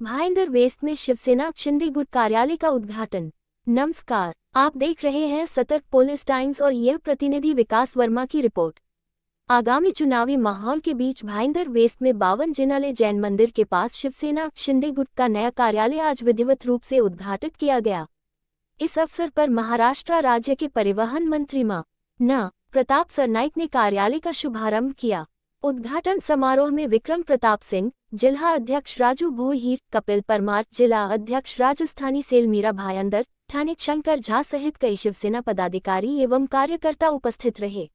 Bhayandar waste में शिवसेना शिंदे गुट कार्यालय का उद्घाटन। नमस्कार, आप देख रहे हैं सतर्क पुलिस टाइम्स और यह प्रतिनिधि विकास वर्मा की रिपोर्ट। आगामी चुनावी माहौल के बीच भाईंदर वेस्ट में 52 जिनाले जैन मंदिर के पास शिवसेना शिंदे गुट का नया कार्यालय आज विधिवत रूप से उद्घाटित किया गया। इस अवसर पर महाराष्ट्र राज्य के परिवहन मंत्री न प्रताप सरनाईक ने कार्यालय का शुभारंभ किया। उद्घाटन समारोह में विक्रम प्रताप सिंह, जिला अध्यक्ष राजू भोईर, कपिल परमार, जिला अध्यक्ष राजस्थानी सेल मीरा भाईंदर, ठाणिक शंकर झा सहित कई शिवसेना पदाधिकारी एवं कार्यकर्ता उपस्थित रहे।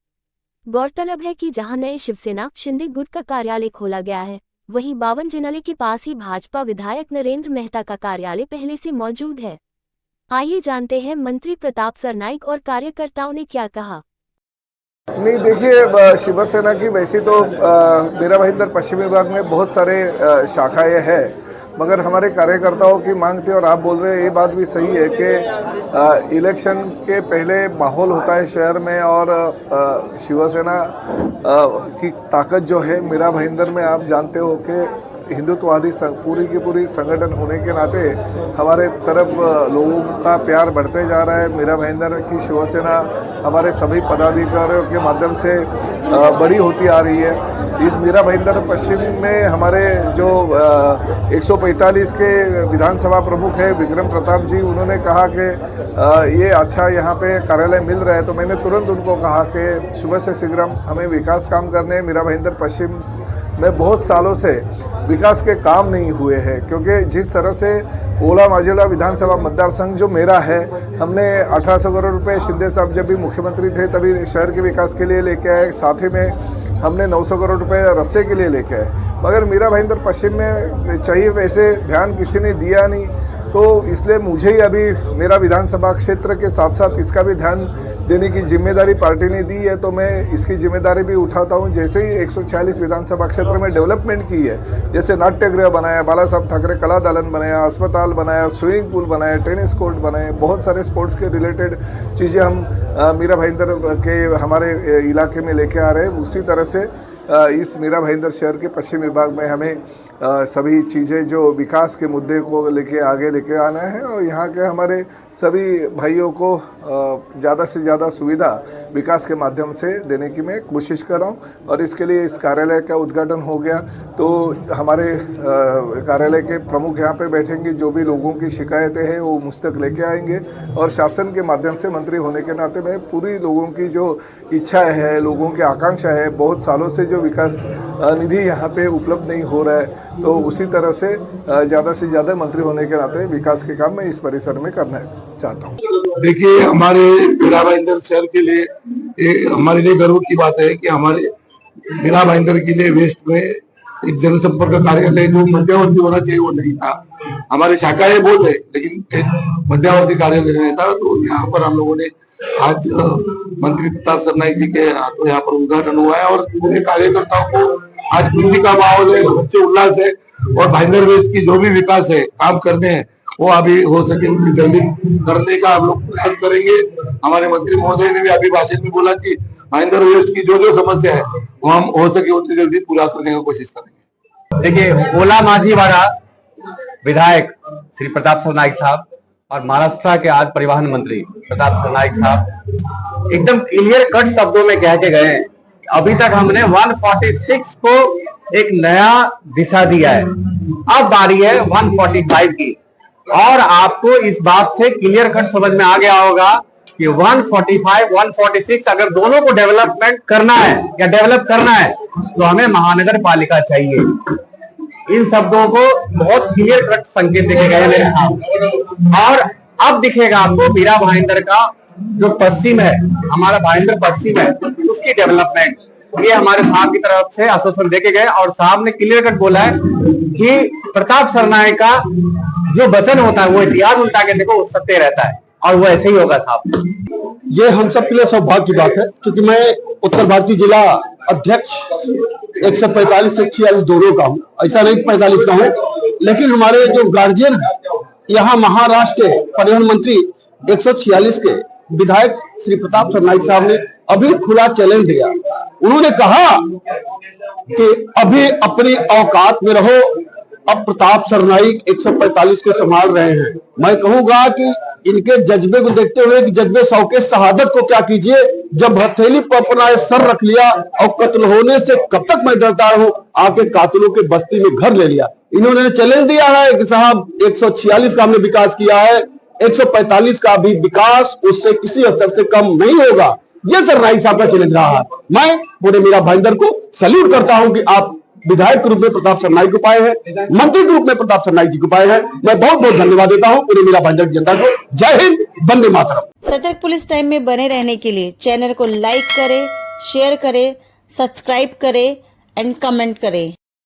गौरतलब है कि जहां नए शिवसेना शिंदे गुट का कार्यालय खोला गया है, वहीं 52 जिनाले के पास ही भाजपा विधायक नरेंद्र मेहता का कार्यालय पहले से मौजूद है। आइए जानते हैं मंत्री प्रताप सरनाईक और कार्यकर्ताओं ने क्या कहा। नहीं, देखिए, शिवसेना की वैसे तो मीरा भाईंदर पश्चिम विभाग में बहुत सारे शाखाएं हैं, मगर हमारे कार्यकर्ताओं की मांग थी और आप बोल रहे हैं ये बात भी सही है कि इलेक्शन के पहले माहौल होता है शहर में और शिवसेना की ताकत जो है मीरा भाईंदर में, आप जानते हो कि हिंदुत्ववादी पूरी की पूरी संगठन होने के नाते हमारे तरफ लोगों का प्यार बढ़ते जा रहा है। मीरा भाईंदर की शिवसेना हमारे सभी पदाधिकारियों के माध्यम से बड़ी होती आ रही है। इस मीरा भाईंदर पश्चिम में हमारे जो 145 के विधानसभा प्रमुख है विक्रम प्रताप जी, उन्होंने कहा कि ये अच्छा यहाँ पे कार्यालय मिल रहा है, तो मैंने तुरंत उनको कहा कि सुबह से शीघ्र हमें विकास काम करने हैं। मीरा भाईंदर पश्चिम में बहुत सालों से विकास के काम नहीं हुए हैं, क्योंकि जिस तरह से ओला माजिला विधानसभा मतदार संघ जो मेरा है, हमने 1800 करोड़ रुपए शिंदे साहब जब भी मुख्यमंत्री थे तभी शहर के विकास के लिए लेके आए, साथ ही में हमने 900 करोड़ रुपए रास्ते के लिए लेके आए, मगर मीरा भाईंदर पश्चिम में चाहिए वैसे ध्यान किसी ने दिया नहीं। तो इसलिए मुझे ही अभी मेरा विधानसभा क्षेत्र के साथ साथ इसका भी ध्यान देने की जिम्मेदारी पार्टी ने दी है, तो मैं इसकी जिम्मेदारी भी उठाता हूं। जैसे ही 146 विधानसभा क्षेत्र में डेवलपमेंट की है, जैसे नाट्यगृह बनाया, बाला साहब ठाकरे कला दालन बनाया, अस्पताल बनाया, स्विमिंग पूल बनाया, टेनिस कोर्ट बनाए, बहुत सारे स्पोर्ट्स के रिलेटेड चीज़ें हम मीरा भाईंदर के हमारे इलाके में लेके आ रहे हैं। उसी तरह से इस मीरा भाईंदर शहर के पश्चिम विभाग में हमें सभी चीज़ें जो विकास के मुद्दे को लेके आगे लेके आना है और यहाँ के हमारे सभी भाइयों को ज़्यादा से ज़्यादा सुविधा विकास के माध्यम से देने की मैं कोशिश कर रहा हूँ। और इसके लिए इस कार्यालय का उद्घाटन हो गया, तो हमारे कार्यालय के प्रमुख यहाँ पे बैठेंगे, जो भी लोगों की शिकायतें हैं वो मुझ तक लेके आएंगे और शासन के माध्यम से मंत्री होने के नाते मैं पूरी लोगों की जो इच्छा है, लोगों की आकांक्षा है, बहुत सालों से जो विकास निधि यहाँ पे उपलब्ध नहीं हो रहा है, तो उसी तरह से ज़्यादा से ज़्यादा मंत्री होने के नाते विकास के काम मैं इस परिसर में करना चाहता हूँ। देखिए, हमारे मीरा भाईंदर शहर के लिए हमारे लिए गर्व की बात है कि हमारे मीरा भाईंदर के लिए वेस्ट में एक जनसंपर्क कार्यालय जो मध्यावर्ती होना चाहिए वो नहीं था। हमारी शाखाएं बहुत है लेकिन एक मध्यावर्ती कार्यालय नहीं था, तो यहाँ पर हम लोगों ने आज मंत्री प्रताप सरनाईक जी के हाथों यहाँ पर उद्घाटन हुआ है और पूरे कार्यकर्ताओं को आज खुशी का माहौल है, अच्छे उल्लास है और भाईंदर वेस्ट की जो भी विकास है काम करने हैं वो अभी हो सके उतनी जल्दी करने का हम लोग प्रयास करेंगे। हमारे मंत्री महोदय ने भी अभी भाषण में बोला कि भाईंदर वेस्ट की जो जो समस्या है वो हम हो सके उतनी जल्दी पूरा करने की कोशिश करेंगे। देखिए, ओला माझीवाड़ा विधायक श्री प्रताप सरनाईक साहब और महाराष्ट्र के आज परिवहन मंत्री प्रताप सरनाईक साहब एकदम क्लियर कट शब्दों में कह के गए, अभी तक हमने 146 को एक नया दिशा दिया है, अब बारी है 145 की। और आपको इस बात से क्लियर कट समझ में आ गया होगा कि 145, 146 अगर दोनों को डेवलपमेंट करना है या डेवलप करना है तो हमें महानगर पालिका चाहिए। इन शब्दों को बहुत क्लियर कट संकेत देखे गए मेरे सामने। और अब दिखेगा आपको मीरा भाईंदर का जो पश्चिम है, हमारा भाईंदर पश्चिम है, उसकी डेवलपमेंट, ये हमारे साहब की तरफ से आश्वासन देके गए और साहब ने क्लियर कट बोला है कि प्रताप सरनाईक का जो वचन होता है वो इतिहास उल्टा के देखो वो सत्य रहता है और वो ऐसे ही होगा साहब। ये हम सब के लिए सौभाग्य की बात है, क्योंकि मैं उत्तर भारतीय जिला अध्यक्ष 145 से 46 दोनों का हूँ, ऐसा नहीं 45 का हूँ, लेकिन हमारे जो गार्जियन है यहाँ महाराष्ट्र के परिवहन मंत्री 146 के विधायक श्री प्रताप सरनाईक साहब ने अभी खुला चैलेंज दिया। उन्होंने कहा कि अभी अपनी औकात में रहो, अब प्रताप सरनाईक 145 को संभाल रहे हैं। मैं कहूंगा कि इनके जज्बे को देखते हुए कि जज्बे शौके शहादत को क्या कीजिए, जब हथेली पर अपना सर रख लिया और कत्ल होने से कब तक मैं डरता रहूं, आके कातिलों के बस्ती में घर ले लिया। इन्होंने चैलेंज दिया है कि साहब 146 का हमने विकास किया है, 145 का भी विकास उससे किसी स्तर से कम नहीं होगा। ये सरनाईक साहब का चैलेंज रहा है। मैं पूरे मीरा भाईंदर को सल्यूट करता हूं कि आप विधायक के रूप में प्रताप सरनाईक को पाए हैं, मंत्री के रूप में प्रताप सरनाईक जी को पाए हैं। मैं बहुत बहुत धन्यवाद देता हूं पूरे मीरा भाईंदर की जनता को। जय हिंद, वंदे मातरम। सतर्क पुलिस टाइम में बने रहने के लिए चैनल को लाइक करें, शेयर करें, सब्सक्राइब करें एंड कमेंट करें।